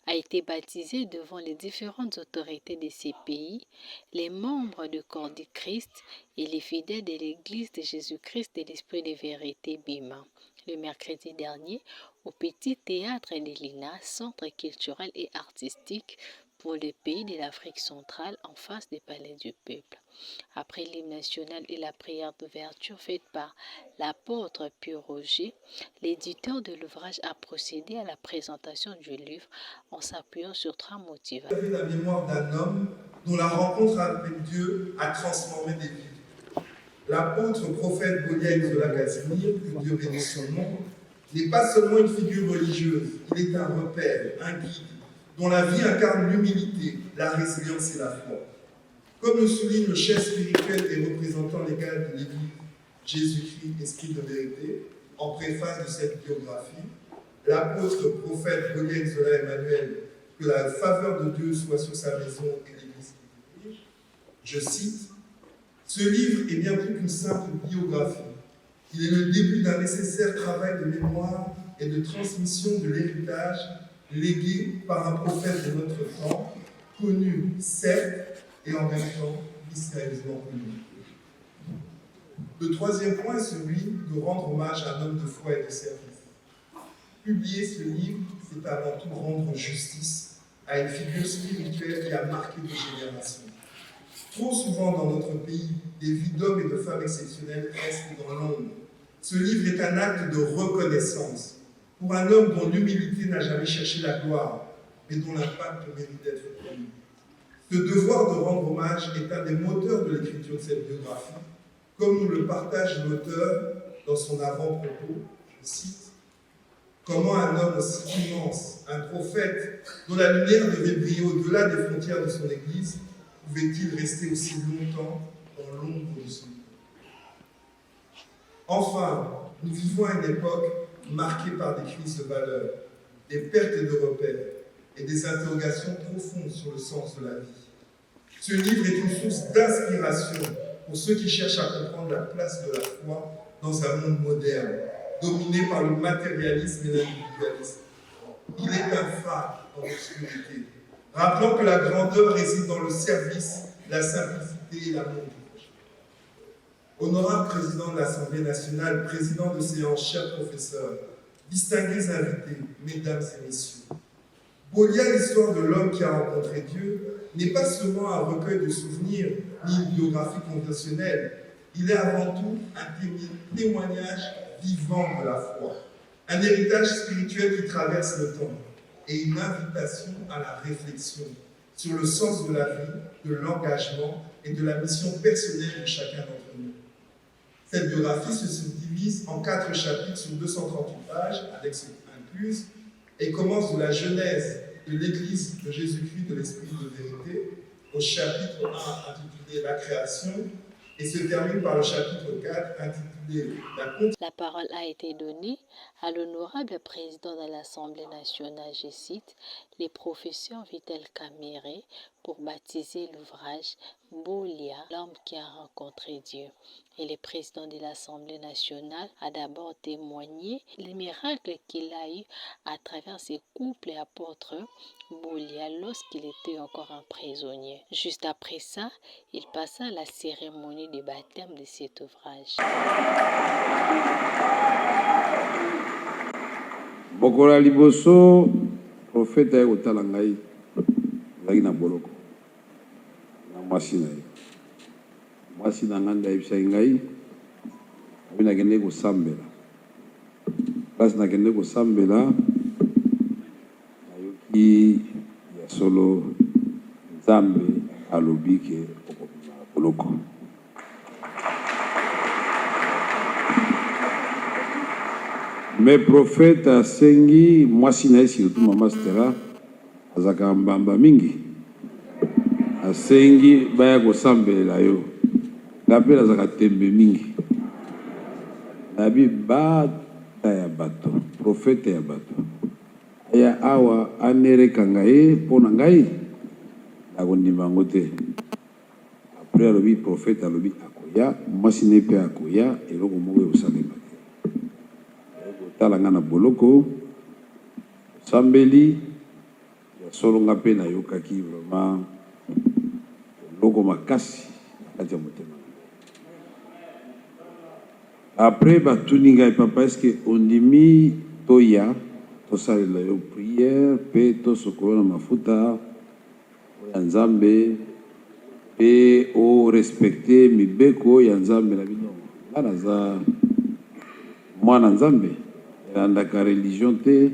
a été baptisé devant les différentes autorités de ces pays, les membres du corps du Christ et les fidèles de l'Église de Jésus-Christ de l'Esprit de vérité BIMA, le mercredi dernier au Petit Théâtre de l'INA, centre culturel et artistique pour le pays de l'Afrique centrale en face du Palais du Peuple. Après l'hymne national et la prière d'ouverture faite par l'apôtre Pierre Roger, l'éditeur de l'ouvrage a procédé à la présentation du livre en s'appuyant sur 3 motivations. La mémoire d'un homme dont la rencontre avec Dieu a transformé des vies. L'apôtre prophète Bolia Zola Casimir, que Dieu bénisse son nom, n'est pas seulement une figure religieuse, il est un repère, un guide, dont la vie incarne l'humilité, la résilience et la foi. Comme le souligne le chef spirituel et représentant légal de l'Église, Jésus-Christ, Esprit de vérité, en préface de cette biographie, l'apôtre prophète Bolia Zola Emmanuel, que la faveur de Dieu soit sur sa maison et l'Église qui dirige. Je cite, « Ce livre est bien plus qu'une simple biographie. Il est le début d'un nécessaire travail de mémoire et de transmission de l'héritage légué par un prophète de notre temps, connu, certes, et en même temps mystérieusement connu. » Le troisième point est celui de rendre hommage à un homme de foi et de service. Publier ce livre, c'est avant tout rendre justice à une figure spirituelle qui a marqué des générations. Trop souvent dans notre pays, des vies d'hommes et de femmes exceptionnels restent dans l'ombre. Ce livre est un acte de reconnaissance pour un homme dont l'humilité n'a jamais cherché la gloire, mais dont l'impact mérite d'être connu. Ce devoir de rendre hommage est un des moteurs de l'écriture de cette biographie, comme nous le partage l'auteur dans son avant-propos, je cite, « Comment un homme aussi immense, un prophète, dont la lumière devait briller au-delà des frontières de son Église, pouvait-il rester aussi longtemps dans l'ombre de son nom ?» Enfin, nous vivons à une époque marquée par des crises de valeurs, des pertes de repères et des interrogations profondes sur le sens de la vie. Ce livre est une source d'inspiration pour ceux qui cherchent à comprendre la place de la foi dans un monde moderne, dominé par le matérialisme et l'individualisme. Il est un phare dans l'obscurité, rappelant que la grandeur réside dans le service, la simplicité et l'amour du prochain. Honorable président de l'Assemblée nationale, président de séance, chers professeurs, distingués invités, mesdames et messieurs, Bolia, l'histoire de l'homme qui a rencontré Dieu, n'est pas seulement un recueil de souvenirs ni une biographie conventionnelle. Il est avant tout un témoignage vivant de la foi, un héritage spirituel qui traverse le temps et une invitation à la réflexion sur le sens de la vie, de l'engagement et de la mission personnelle de chacun d'entre nous. Cette biographie se subdivise en 4 chapitres sur 238 pages, annexes incluses, et commence de la genèse de l'Église de Jésus-Christ de l'Esprit de vérité au chapitre 1 intitulé « La création » et se termine par le chapitre 4 intitulé « La continuité ». La parole a été donnée à l'honorable président de l'Assemblée nationale, je cite, les professeurs Vitel Kamere, pour baptiser l'ouvrage Bolia, l'homme qui a rencontré Dieu. Et le président de l'Assemblée nationale a d'abord témoigné les miracles qu'il a eu à travers ses couples et apôtres Bolia lorsqu'il était encore un prisonnier. Juste après ça, il passa à la cérémonie de baptême de cet ouvrage. Bokola liboso prophète ya kotala ngai ngai na boloko na mwasi na ye mwasi na ngai ndayebisa ngai abi nakende kosambela place nakende kosambela nayoki ya solo nzambe alobi ke okobima na boloko. Mais prophète asengi mwasi na ye surtout mama Stella azaka mbamba mingi asengi baya kosambelela yo ngape azaka tembe mingi nabi bata ya bato prophète ya bato aya awa anerekanga ye mpo na ngai nakondima yango te. Après alobi prophète alobi akoya mwasi ne mpe akoya eloko moko ekosalema talanga na boloko sambeli solonga pe na yokaki vraiment loko makasi kati ya motema. Après batuni ngai papa, est-ce que ondimi toya tosalela yo prière pe tosokolo na mafuta ya Nzambe pe o respecter mibeko ya Nzambe na bino? Ngana za mwana Nzambe elandaka religion te,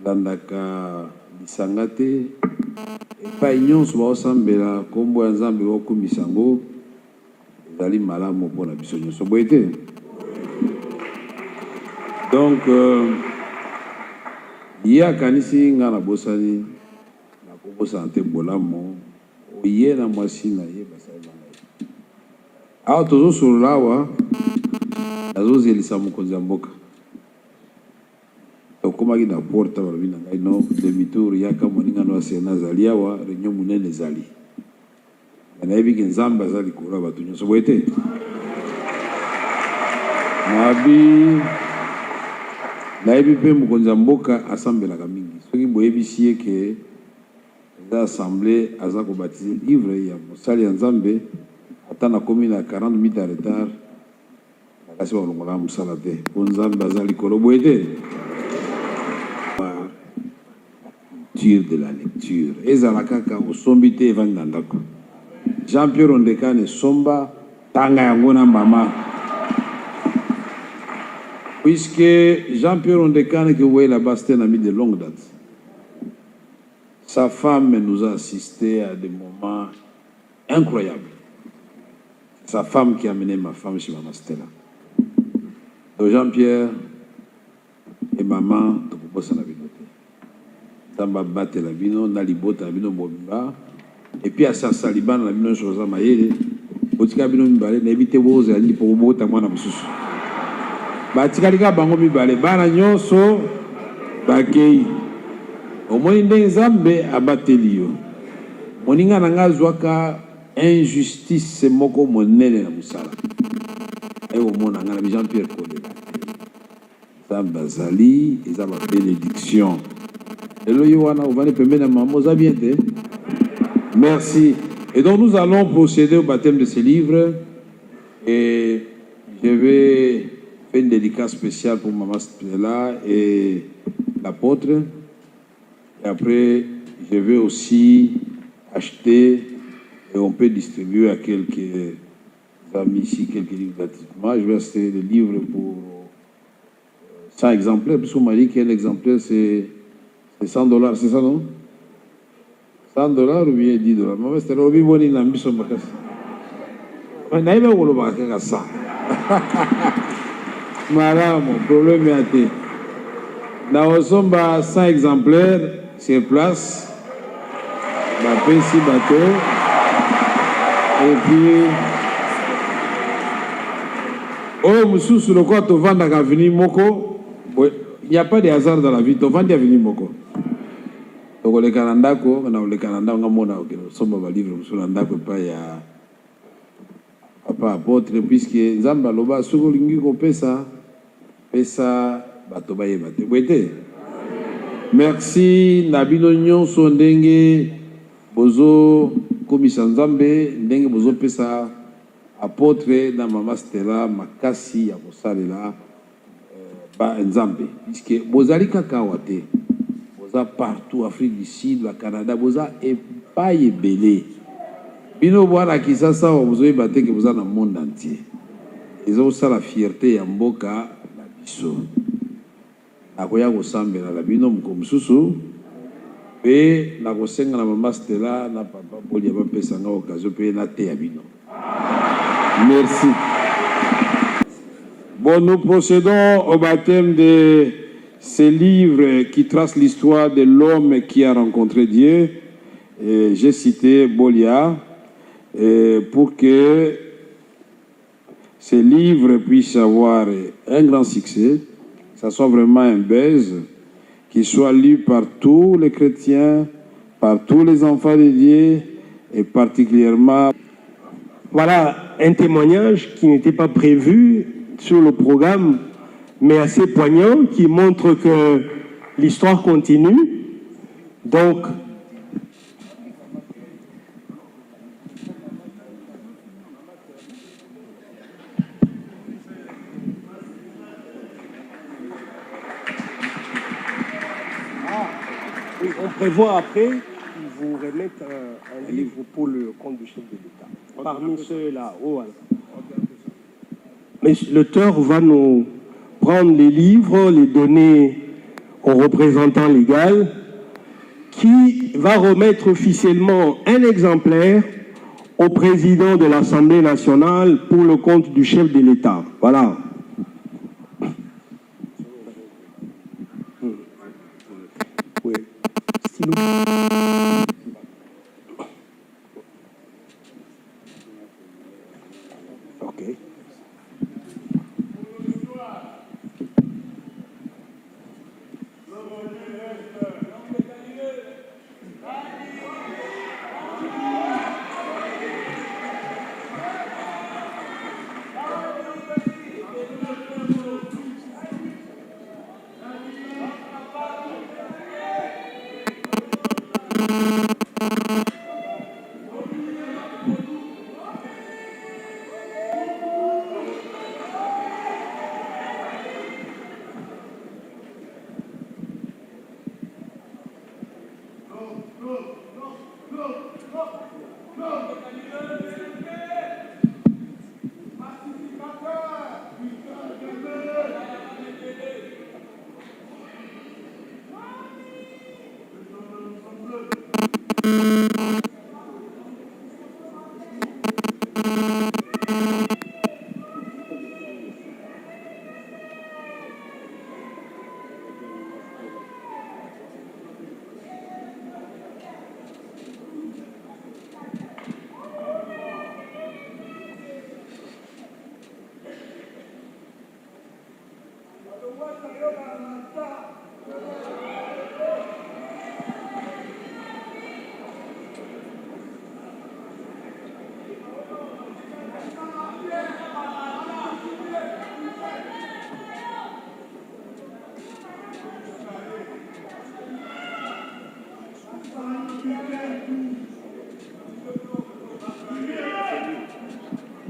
elandaka lisanga te, epai nyonso baosambela kombo ya Nzambe baokumisa yango ezali malamu mpona biso nyonso, boye te? Donc ye akanisi nga na bosani na kobosana te bolamu oye na mwasi na ye basali na ngai. Awa tozosolola awa nazozelisa mokonzi ya mboka, tokomaki na porte balobi na ngai no demi-tour yaka moninga no asena azali awa réunion monene ezali, nayebi ke Nzambe aza likolo ya bato nyonso, boye te? Nayebi mpe mokonzi ya mboka asambelaka mingi, soki boyebisi ye ke eza assemblée aza kobatize livre ya mosali ya Nzambe ata nakomi na 40 minutes ya retard nakasi balongola mosala te mpo Nzambe aza likolo, boye te? Culture de la lecture ezala kaka osombi te evandi na ndako. Jean-Pierre Ondekane somba tanga yango na mama, puisque Jean-Pierre Ondekane, que vous voyez là-bas, c'était un ami de longue date. Sa femme nous a assisté à des moments incroyables. Sa femme qui a amené ma femme chez Maman Stella. Donc Jean-Pierre et maman, tu peux pas s'en avoir. Tamba batte la bino, nalibota la bino mobimba. Et puis à sa saliban la bino chose à maïe. Botika bino mbale, n'évitez vos amis pour vous botter moi na mususu. Batikalika bango mibale bana nyonso bakei omoni ndenge Nzambe abateli yo. Moninga nanga zwaka injustice moko monene na musala omona nga na Jean-Pierre Kolela Nzambe azali eza ba bénédiction elo yo wana ovani pembeni na mama oza bien te. Merci. Et donc nous allons procéder au baptême de ces livres et je vais faire une dédicace spéciale pour Maman Stella et l'apôtre. Et après, je vais aussi acheter et on peut distribuer à quelques amis ici quelques livres gratuitement. Je vais acheter des livres pour 100 exemplaires, parce qu'on m'a dit qu'un exemplaire c'est $100, c'est ça non? $100 ou bien $10. Maman Stella, obi boni na mbiso makasi. Na iba wolo bakaka ça. Madame, problème est à te. Dans le somba 100 exemplaires sur place. Ma pinci bateau. Et puis. Oh, monsieur, sur le quoi tu vends dans l'avenir Moko. Il n'y a pas de hasard dans la vie. Tu vends dans l'avenir Moko. Donc, le Canada, on a le Canada, on a mon somba livre sur l'andako pas ya. Papa apôtre, puisque Nzamba loba soko lingi ko pesa. Pesa bato baye bate bwete. Merci nabino nyonso ndenge bozo komisa Nzambe ndenge bozo pesa apôtre na Maman Stella makasi ya kosalela ba Nzambe puisque bozali kaka wate boza partout Afrique du Sud, le Canada boza epai ebele bino bwana kisasa bozo ebate ke boza na monde entier. Ils ont ça la fierté ya mboka biso akoya kosambela la bino mkomususu pe na kosenga na Maman Stella na papa Bolia bapesa nga occasion pe na te ya bino. Merci. Bon, nous procédons au baptême de ces livres qui tracent l'histoire de l'homme qui a rencontré Dieu. J'ai cité Bolia pour que ces livres puissent avoir un grand succès, que ça soit vraiment un buzz, qu'il soit lu par tous les chrétiens, par tous les enfants de Dieu, et particulièrement... Voilà un témoignage qui n'était pas prévu sur le programme, mais assez poignant, qui montre que l'histoire continue. Donc, oui, on prévoit après qu'ils vous remettent un livre pour le compte du chef de l'État. Parmi ceux-là, voilà. Mais l'auteur va nous prendre les livres, les donner au représentant légal, qui va remettre officiellement un exemplaire au président de l'Assemblée nationale pour le compte du chef de l'État. Voilà. Oui. Stylo. Ok.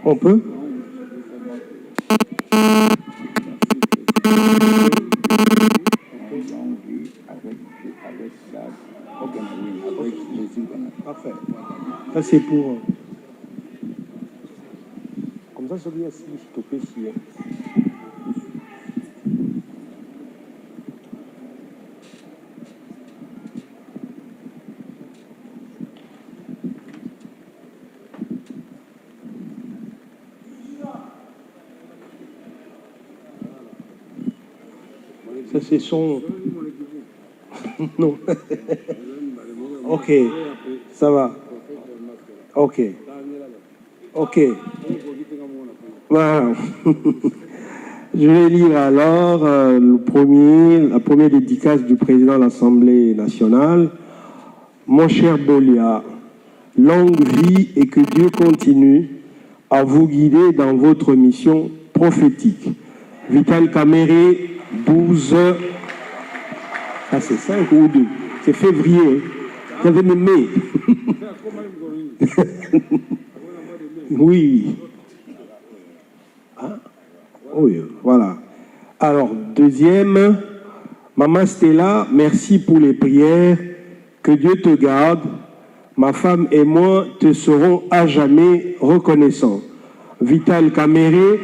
On peut? Parfait. Ça c'est pour... Comme ça, celui-là, si stoppé ici. Ça c'est son... Non. Ok, ça va. Ok. Ok. Voilà. Je vais lire alors la première dédicace du président de l'Assemblée nationale. Mon cher Bolia, longue vie et que Dieu continue à vous guider dans votre mission prophétique. Vital Caméré, 12... Ah, c'est 5 ou 2? C'est février. J'avais mis mai. Oui. Hein? Oui, voilà. Alors, deuxième, Maman Stella, merci pour les prières. Que Dieu te garde. Ma femme et moi te serons à jamais reconnaissants. Vital Caméré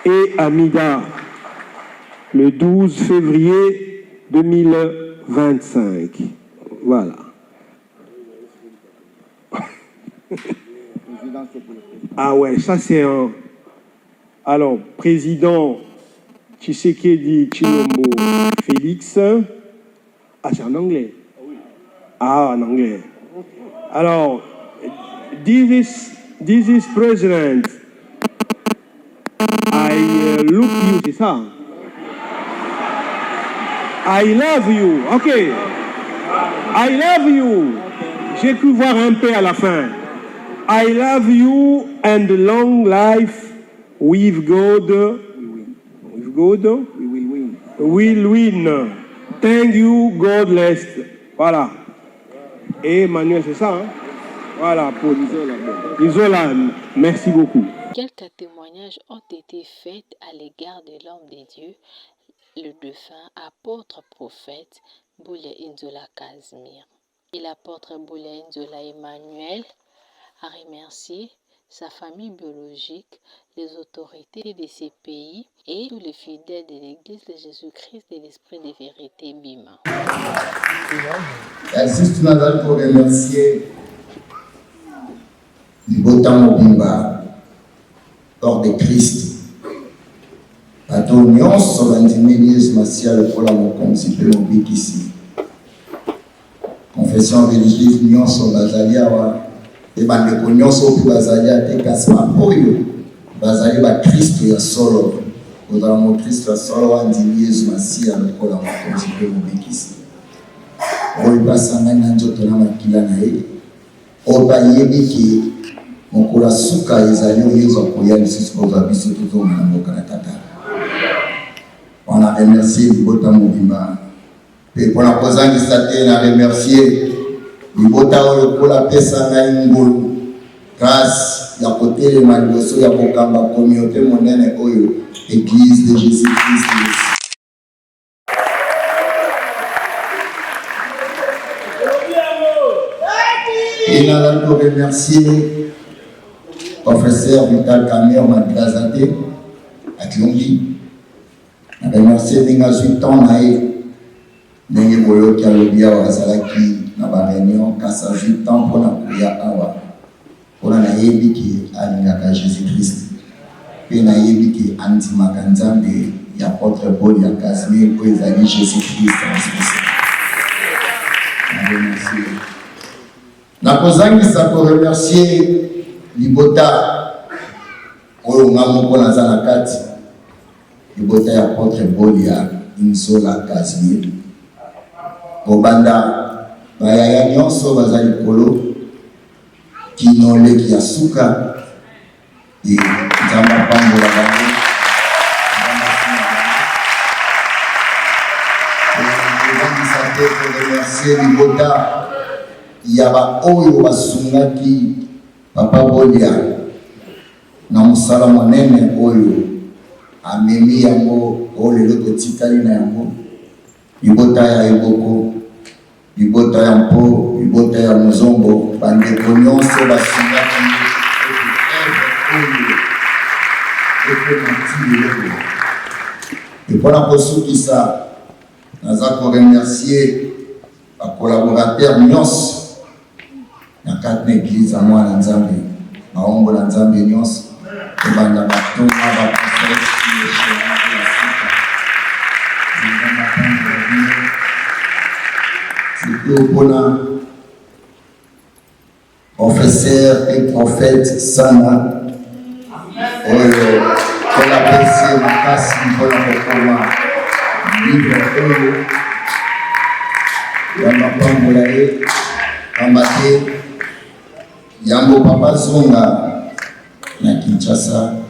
et Amida, le 12 février 2025. Voilà. Ah ouais, ça c'est un... Alors, président Tshisekedi Tshilombo Félix. Ah, c'est en anglais. Ah, en anglais. Alors, this is President. I look you, c'est ça? I love you. Ok. I love you. J'ai cru voir un P à la fin. I love you and long life with God. With God? We will win. Will win. Thank you, God bless. Voilà. et Emmanuel, c'est ça, hein? Voilà, pour Isola, merci beaucoup. Quelques témoignages ont été faits à l'égard de l'homme de Dieu, le défunt apôtre prophète Boulia Inzola Casimir. Et l'apôtre Boulia Inzola Emmanuel a remercié sa famille biologique, les autorités de ces pays et tous les fidèles de l'Église de Jésus-Christ et l'Esprit de vérité Bima. Juste nous allons remercier Libota Mobimba hors de Christ. Bato nyonso bandimeli Yesu Masia lokola mokonzi mpe mobikisi. Confession religieuse nyonso bazali awa e bandeko nyonso mpe bazali ate kasi baoyo bazali bakristo ya solo kozala mokristo ya solo wandimi Yesu Masia lokola mokonzi mpe mobikisi. Oyo basangani na nzoto na makila na ye oyo bayebi ke mokolo suka ezali oyo ezokoya lisusu kozwa biso tozongana mboka na tata. On a remercié Libota Mobimba. Et pour la kozangisa te na remercier Libota oyo kola pesa ngai ngolu grâce ya kotelema liboso ya kokamba communauté monene oyo Église de Jésus-Christ. Et nous allons remercier professeur Vital Kamer Madrazate à Tlongi. Je remercie Ninga 8 ans naïe. Nengi boyo qui a lobia wa zalaki na ba réunion kasa 8 ans pour na kuya awa. Pour na yebi ki alingaka Jésus-Christ. Pe na yebi ki anti makanzambe ya apôtre Paul ya Casimir ko ezali Jésus-Christ en spécial. Je remercie. Na kozangisa ko remercier Libota oyo ngamoko na zana kati. Libota ya apôtre Paul ya Inzola Casimir. Obanda bayaya nyonso bazali kolo kinole ki asuka e nzamba pambola bango remercier Libota ya ba oyo basungaki papa Bolia na mosala monene oyo amemi yango oyo lelo totikali na yango. Libota ya Eboko, Libota ya Mpo, Libota ya Muzombo, bandeko nyonso basungaki et pour la kosukisa naza ko remercier ba collaborateurs nyonso na kati na église ya mwana Nzambe baombo na Nzambe nyonso ebanda batonga baprofete surtout pour la professeur et prophète Sana pour la personne ma casse pour la livre yamba pambolae ambate yambo papa zonga na Kinshasa